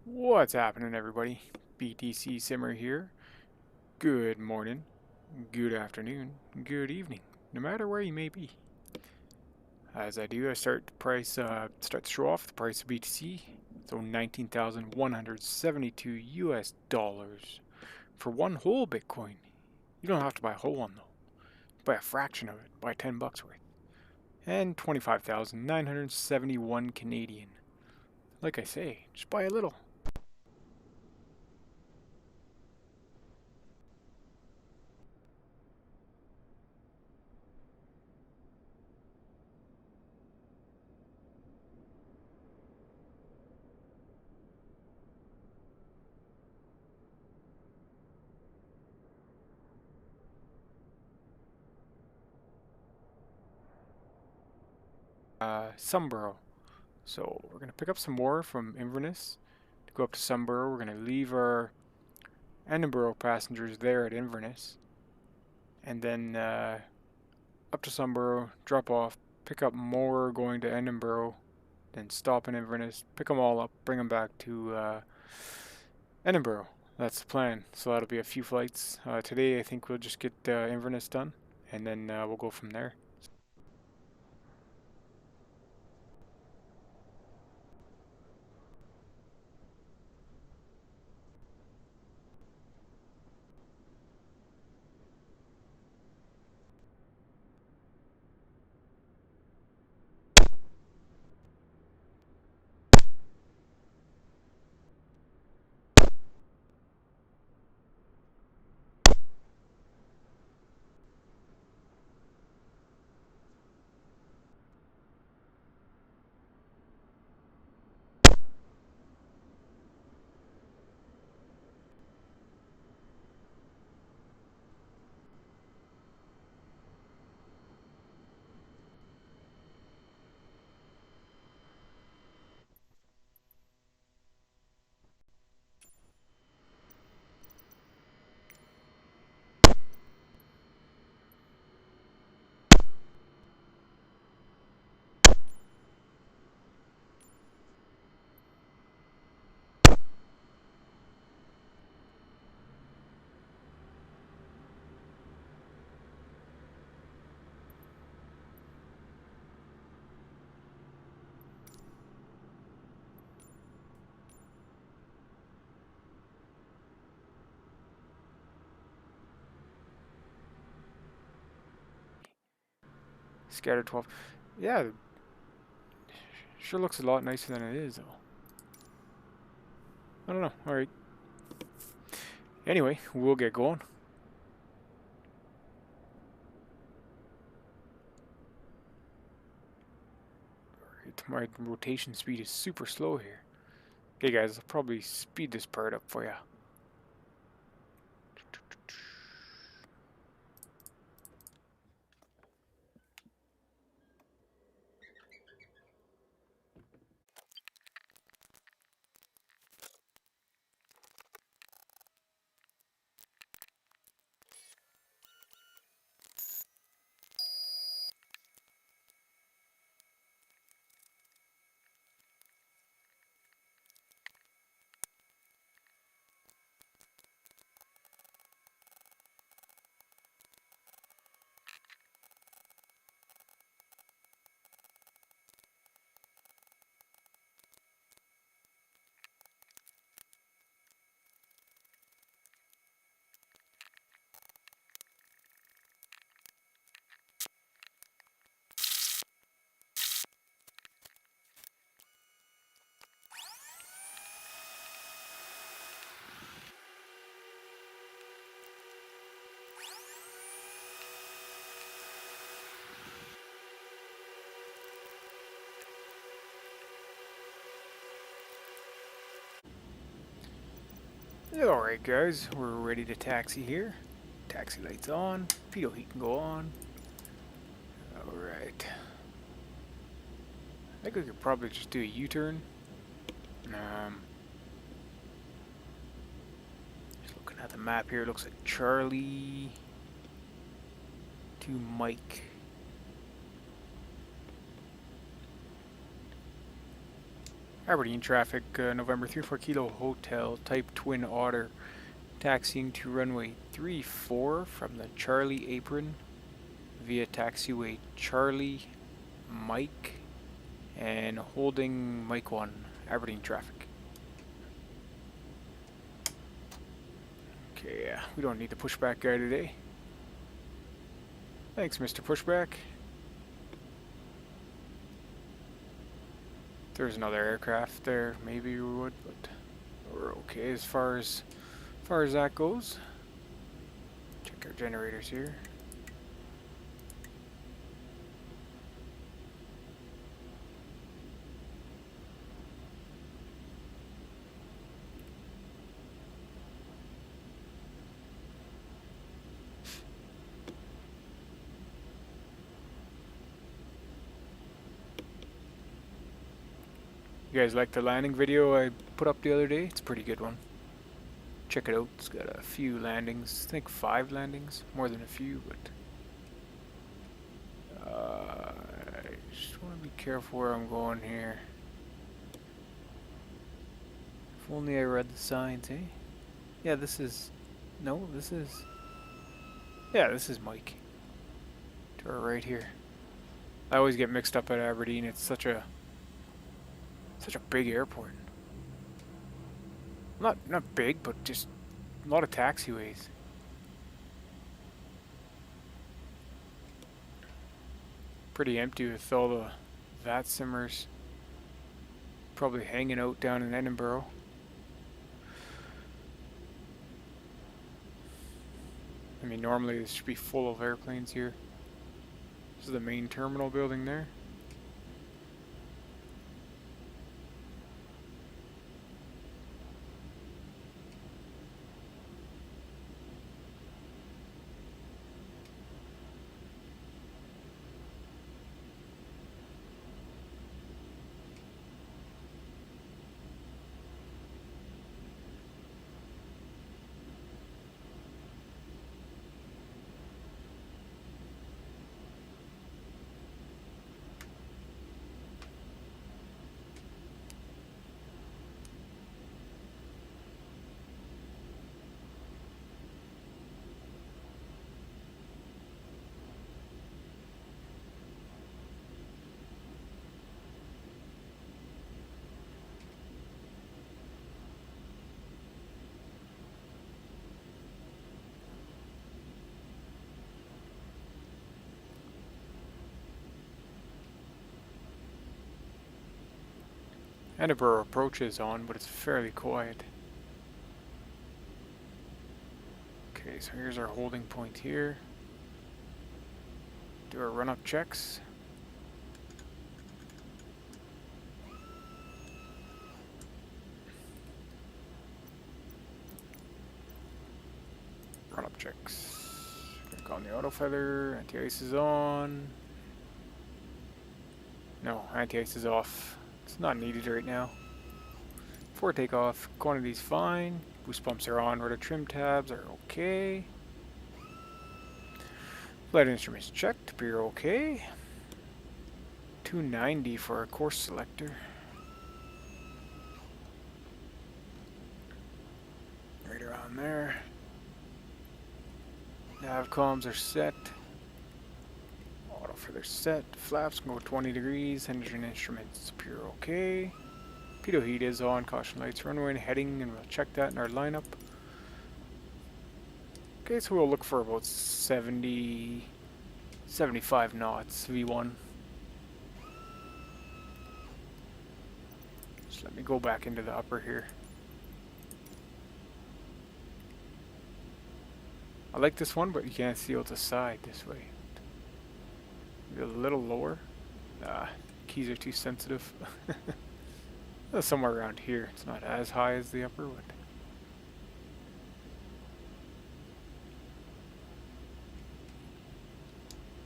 What's happening, everybody? BTC Simmer here. Good morning, good afternoon, good evening, no matter where you may be. As I do, I start to show off the price of BTC. So 19,172 US dollars for one whole Bitcoin. You don't have to buy a whole one though. Buy a fraction of it. Buy 10 bucks worth. And 25,971 Canadian. Like I say, just buy a little. Sunborough. So we're going to pick up some more from Inverness to go up to Sunborough. We're going to leave our Edinburgh passengers there at Inverness. And then up to Sunborough, drop off, pick up more going to Edinburgh, then stop in Inverness, pick them all up, bring them back to Edinburgh. That's the plan. So that'll be a few flights. Today I think we'll just get Inverness done, and then we'll go from there. Scattered 12. Yeah, sure looks a lot nicer than it is, though. I don't know. Alright. Anyway, we'll get going. My rotation speed is super slow here. Okay, guys, I'll probably speed this part up for you. Alright, guys, we're ready to taxi here. Taxi lights on, pitot heat can go on. Alright. I think we could probably just do a U-turn. Just looking at the map here, it looks like Charlie to Mike. Aberdeen traffic, November 34 Kilo Hotel, type Twin Otter, taxiing to runway 34 from the Charlie apron via taxiway Charlie, Mike, and holding Mike 1, Aberdeen traffic. Okay, yeah, we don't need the pushback guy today. Thanks, Mr. Pushback. If there's another aircraft there, maybe we would, but we're okay as far as that goes. Check our generators here. You guys like the landing video I put up the other day? It's a pretty good one. Check it out. It's got a few landings. I think 5 landings. More than a few, but I just want to be careful where I'm going here. If only I read the signs, eh? Yeah, this is... No, this is... Yeah, this is Mike. To our right here. I always get mixed up at Aberdeen. It's such a big airport. Not big, but just a lot of taxiways. Pretty empty with all the Vatsimmers probably hanging out down in Edinburgh. I mean, normally this should be full of airplanes here. This is the main terminal building there. Edinburgh approach is on, but it's fairly quiet. Okay, so here's our holding point here. Do our run-up checks. Run-up checks. Click on the auto feather. Anti-ice is on. No, anti-ice is off. It's not needed right now. For takeoff, quantity's fine. Boost pumps are on. Rudder trim tabs are okay. Flight instruments checked. Appear okay. 290 for a course selector. Right around there. Nav comms are set. Auto for their set. Flaps can go 20 degrees. Engine instruments appear okay. Pitot heat is on. Caution lights, runway and heading, and we'll check that in our lineup. Okay, so we'll look for about 70, 75 knots, V1. Just let me go back into the upper here. I like this one, but you can't see out the side this way. Maybe a little lower. Keys are too sensitive. Somewhere around here. It's not as high as the upper, but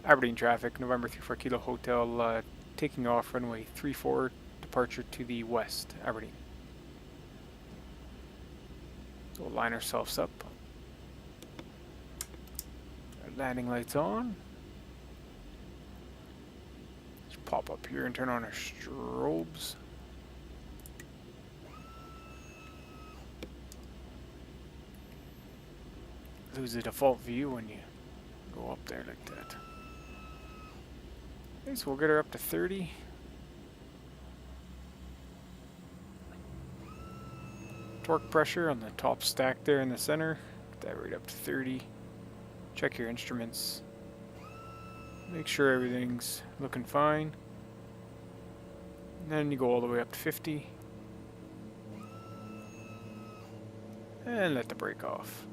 Aberdeen traffic, November 34 Kilo Hotel, taking off runway 34, departure to the west, Aberdeen. So we'll line ourselves up. Our landing lights on. Just pop up here and turn on our strobes. lose the default view when you go up there like that. Okay, so we'll get her up to 30. Torque pressure on the top stack there in the center. Get that right up to 30. Check your instruments. Make sure everything's looking fine. And then you go all the way up to 50. And let the brake off.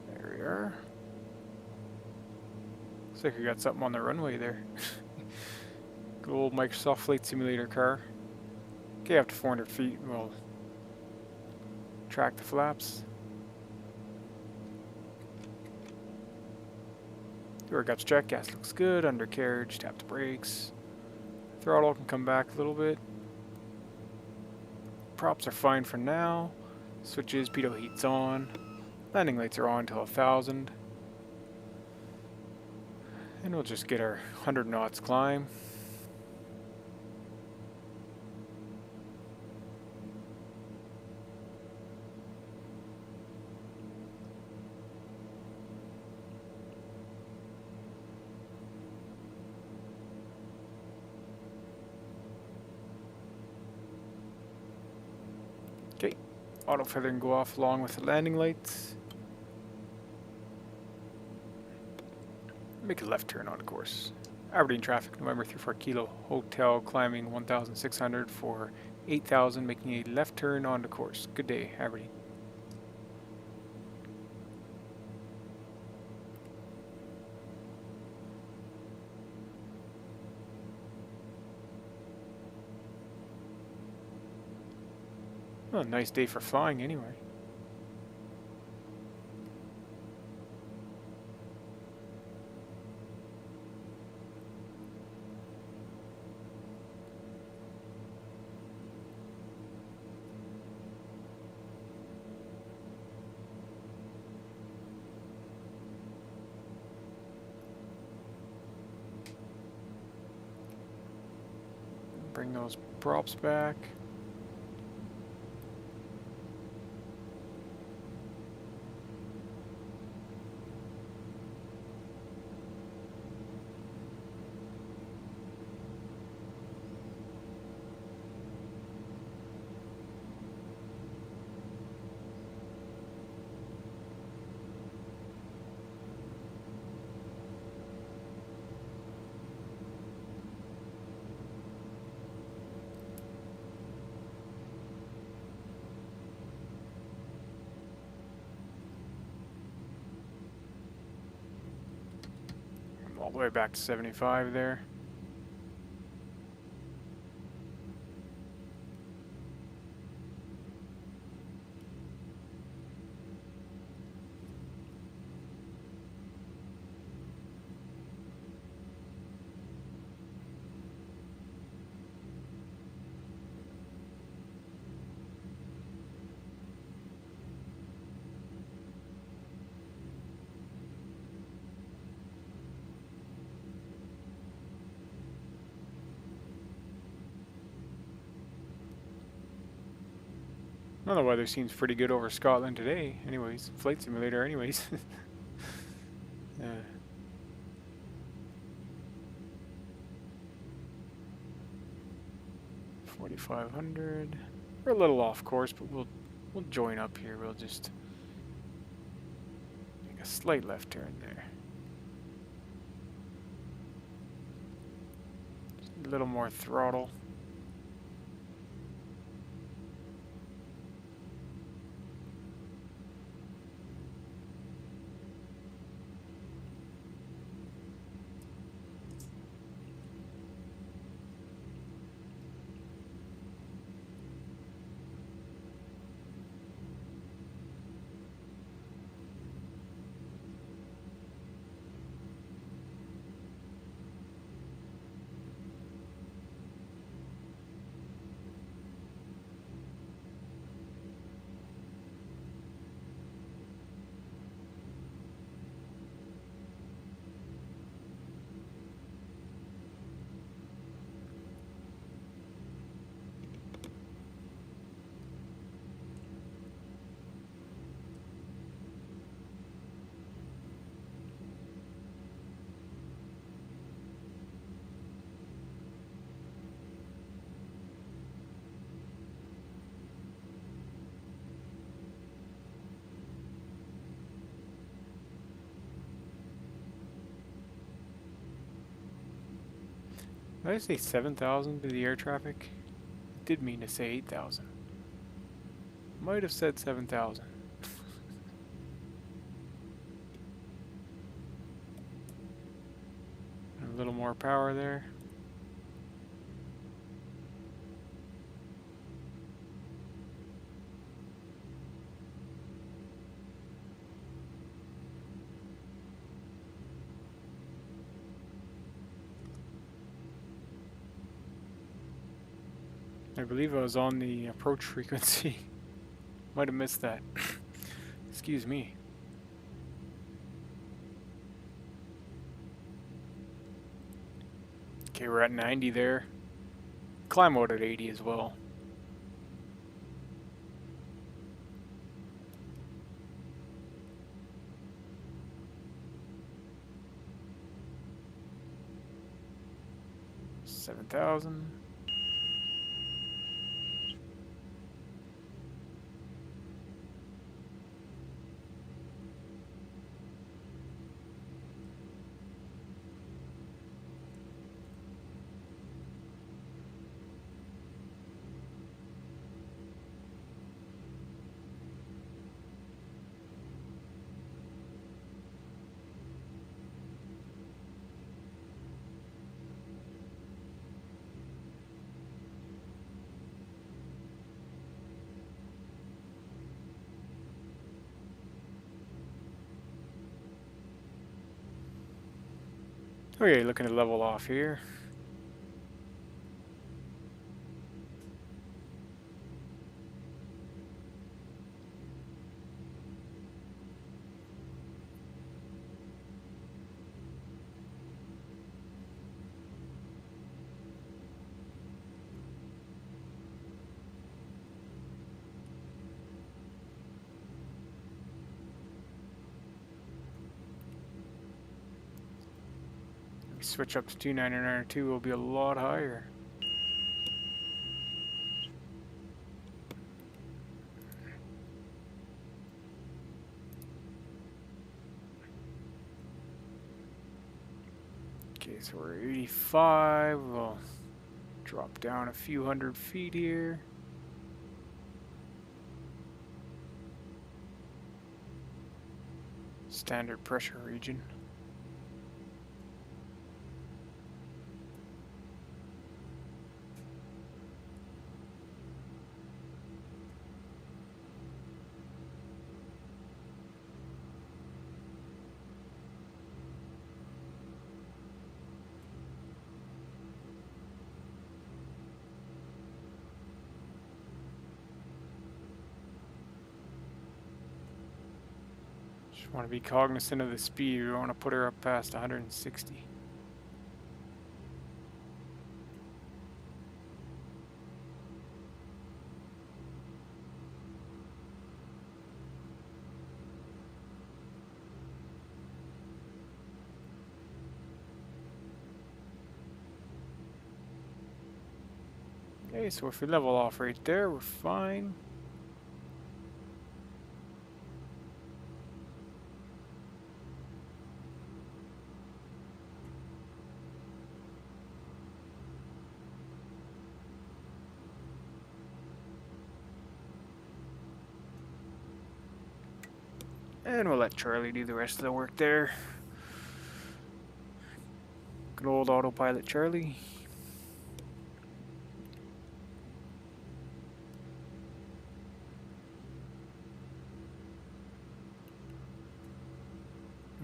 There we are. Looks like we got something on the runway there. Good old Microsoft Flight Simulator car. Okay, up to 400 feet, we'll track the flaps. Door guts check, gas looks good, undercarriage, tap the brakes. Throttle can come back a little bit. Props are fine for now. Switches, pitot heat's on. Landing lights are on until 1000. And we'll just get our 100 knots climb. Okay, auto feathering go off along with the landing lights. Make a left turn on course. Aberdeen traffic, November 34 Kilo Hotel, climbing 1,600 for 8,000, making a left turn on the course. Good day, Aberdeen. Well, nice day for flying anyway. Bring those props back. All the way back to 75 there. Well, the weather seems pretty good over Scotland today. Anyways, flight simulator anyways. 4,500. We're a little off course, but we'll join up here. We'll just make a slight left turn there. Just a little more throttle. Did I say 7,000 to the air traffic? I did mean to say 8,000. Might have said 7,000. A little more power there. I believe I was on the approach frequency. Might have missed that. Excuse me. Okay, we're at 90 there. Climb out at 80 as well. $7,000. Okay, looking to level off here. Switch up to 2992 will be a lot higher. Okay, so we're 85. We'll drop down a few hundred feet here. Standard pressure region. Just want to be cognizant of the speed. We don't want to put her up past 160. Okay, so if we level off right there, we're fine. And we'll let Charlie do the rest of the work there. Good old autopilot Charlie.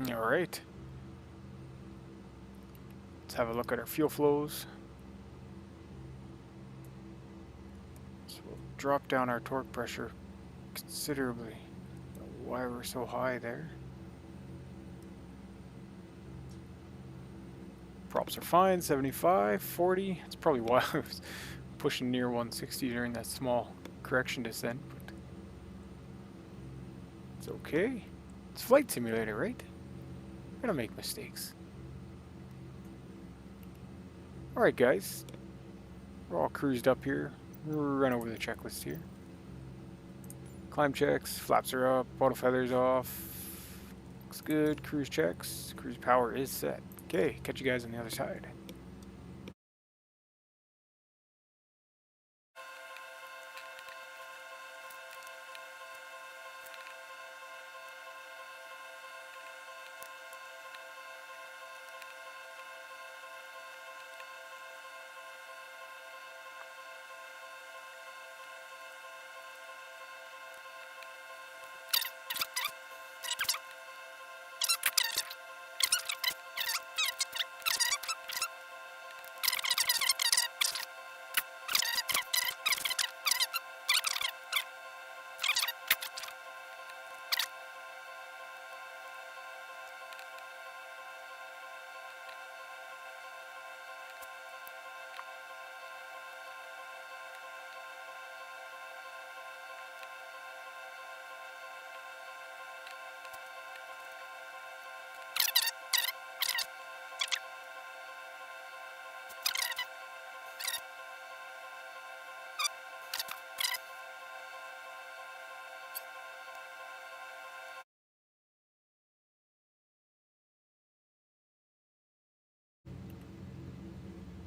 Alright. Let's have a look at our fuel flows. So we'll drop down our torque pressure considerably. Why we're so high there. Props are fine, 75, 40. It's probably why I was pushing near 160 during that small correction descent, but it's okay. It's Flight Simulator, right? We're gonna make mistakes. Alright guys, we're all cruised up here. We'll run over the checklist here. Climb checks, flaps are up, auto feathers off. Looks good, cruise checks, cruise power is set. Okay, catch you guys on the other side.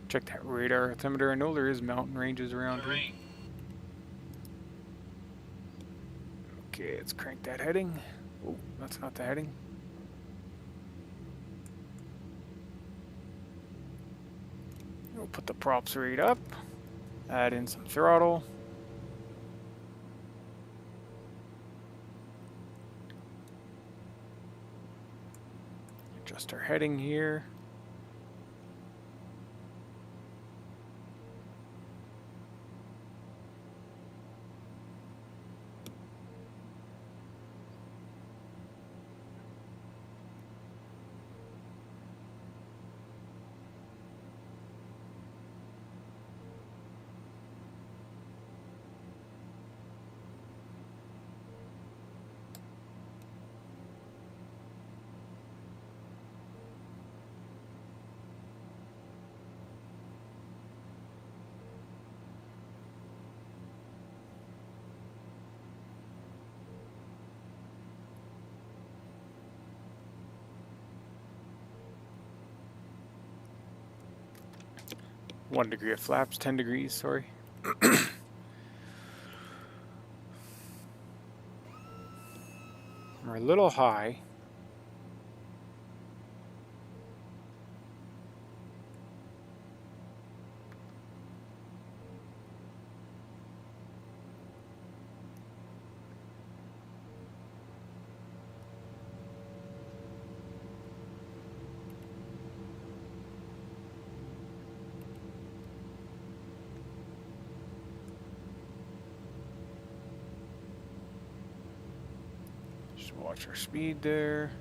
Check that radar altimeter. I know there is mountain ranges around here. Okay, let's crank that heading. Oh, that's not the heading. We'll put the props rate up. Add in some throttle. Adjust our heading here. One degree of flaps, 10 degrees, sorry. We're a little high. Just watch our speed there.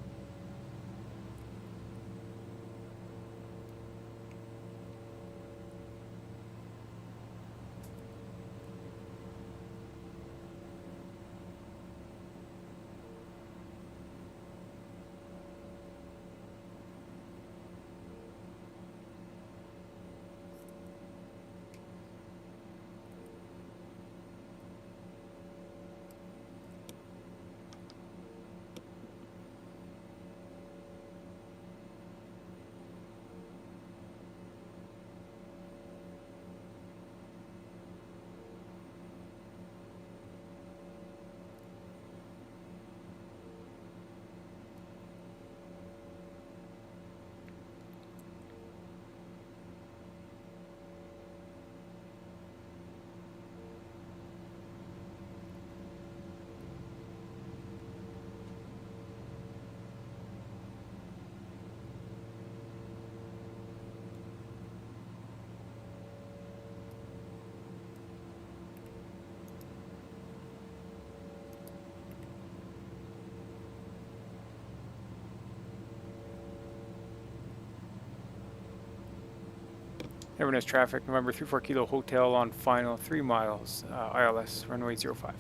Inverness traffic, November 34 Kilo Hotel on final 3 miles, ILS, runway 05.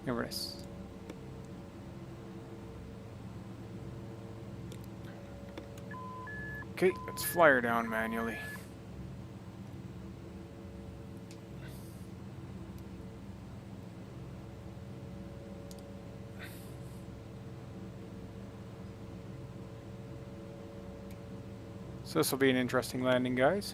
Inverness. Okay, let's fly her down manually. So this will be an interesting landing, guys.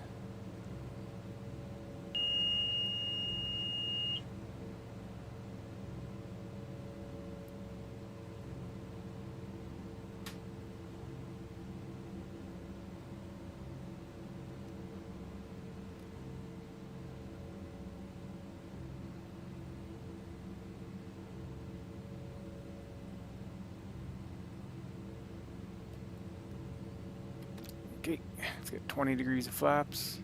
Okay, let's get 20 degrees of flaps.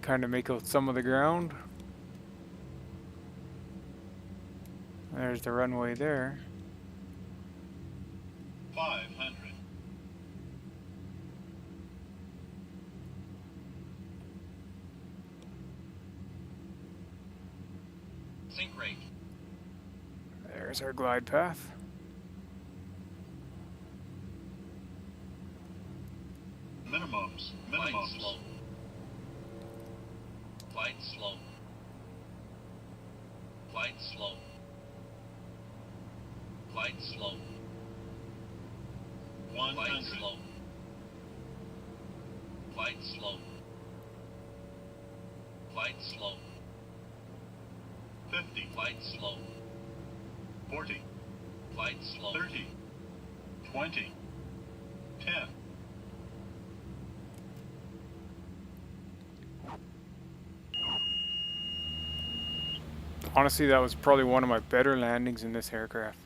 Kind of make out some of the ground. There's the runway there. 500. Sink rate. There's our glide path. Minimums. Minimums. Slow. Flight slow. Flight slow. Flight slow. 100. Flight slow. Glide slow. Glide slow. 50. Glide slow. 40. Glide slow. 30. 20. 10. Honestly, that was probably one of my better landings in this aircraft.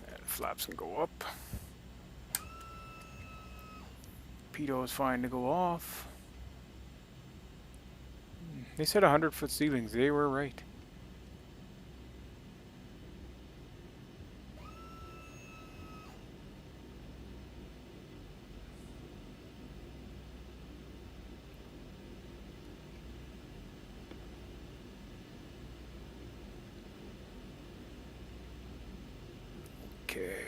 And flaps can go up. Pitot is fine to go off. They said 100-foot ceilings. They were right. Okay.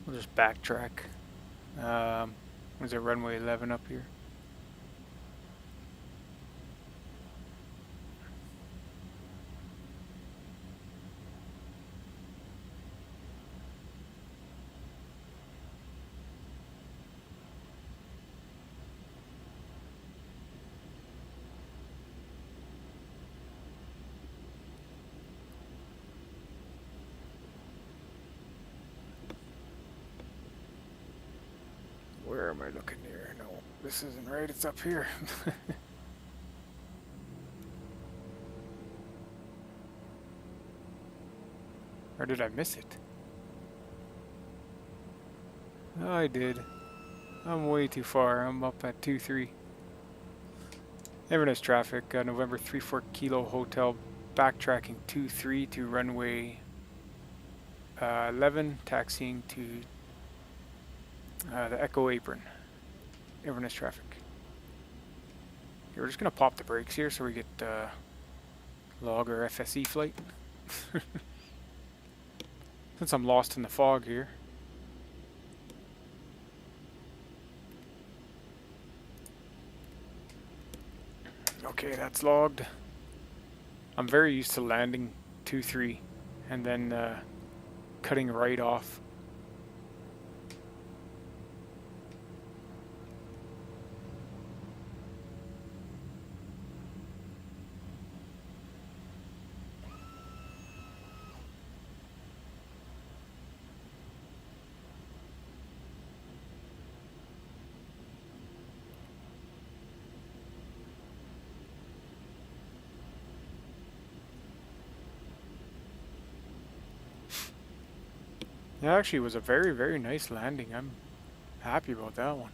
We'll just backtrack. Was it runway 11 up here? Where am I looking here? No, this isn't right. It's up here. Or did I miss it? Oh, I did. I'm way too far. I'm up at 2-3. Inverness traffic, November 34 Kilo Hotel, backtracking 2-3 to runway 11, taxiing to the Echo Apron. Inverness traffic. Okay, we're just gonna pop the brakes here so we get log or FSE flight. Since I'm lost in the fog here. Okay, that's logged. I'm very used to landing 2-3 and then cutting right off. It actually was a very, very nice landing. I'm happy about that one.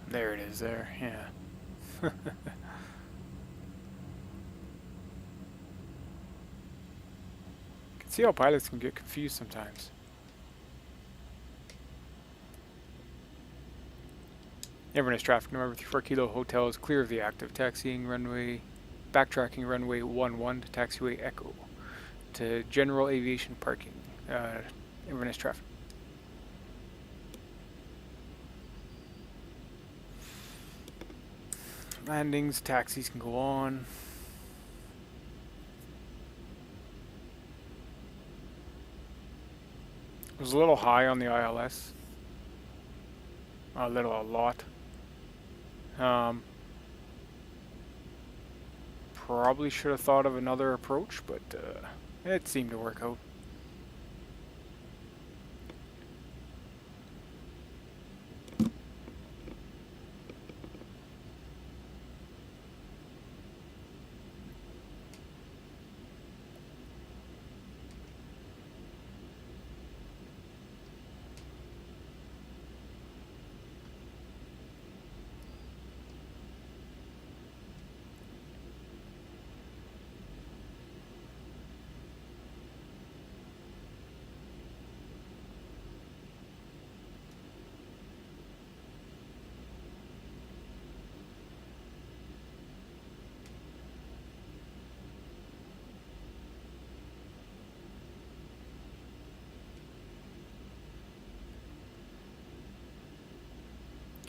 There it is there, yeah. Can see how pilots can get confused sometimes. Inverness traffic, November 34 Kilo Hotel is clear of the active taxiing runway, backtracking runway 11 to taxiway Echo to general aviation parking. Inverness traffic. Landings, taxis can go on. It was a little high on the ILS. A lot. Probably should have thought of another approach, but it seemed to work out.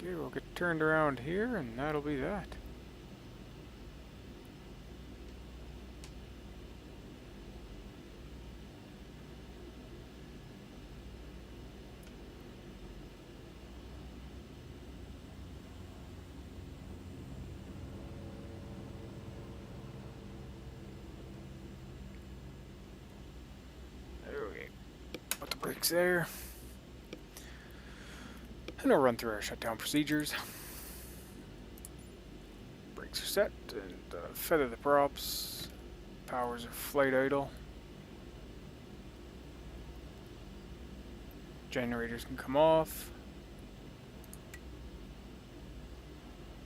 Okay, we'll get turned around here, and that'll be that. There we go. Put the brakes there. And I'll run through our shutdown procedures. Brakes are set, and feather the props. Powers are flight idle. Generators can come off.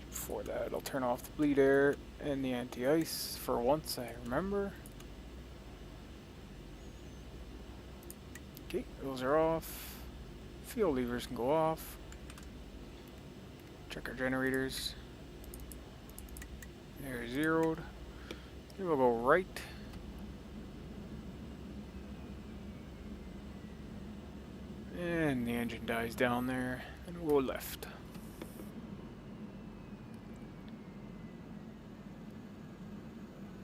Before that, I'll turn off the bleed air and the anti-ice for once I remember. Okay, those are off. Fuel levers can go off. Check our generators. They're zeroed. Then we'll go right. And the engine dies down there. And we'll go left.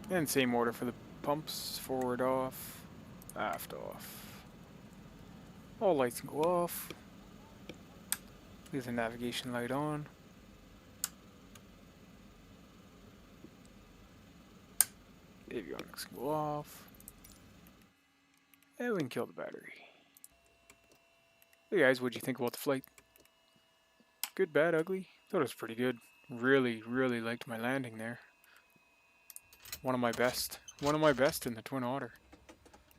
And same order for the pumps. Forward off. Aft off. All lights can go off. Leave the navigation light on. Avionics can go off. And we can kill the battery. Hey guys, what'd you think about the flight? Good, bad, ugly? Thought it was pretty good. Really, really liked my landing there. One of my best. One of my best in the Twin Otter.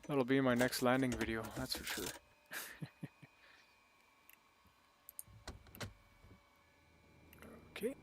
That'll be my next landing video, that's for sure. Okay.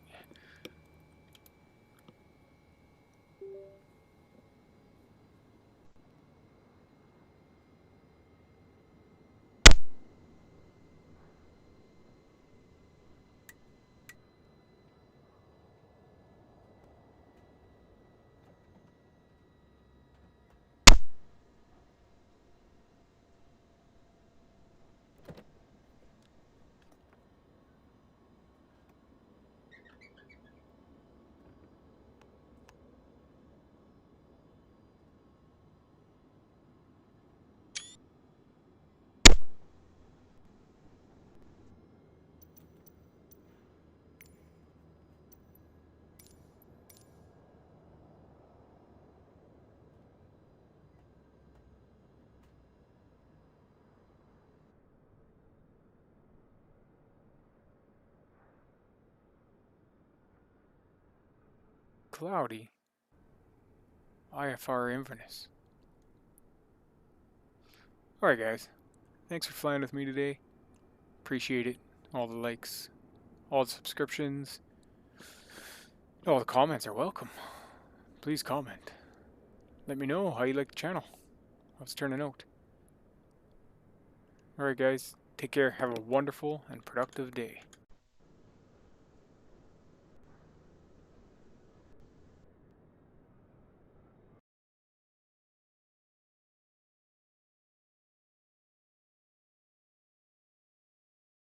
Cloudy. IFR Inverness. Alright guys, thanks for flying with me today. Appreciate it. All the likes, all the subscriptions, all the comments are welcome. Please comment. Let me know how you like the channel. How it's turning out. Alright guys, take care, have a wonderful and productive day.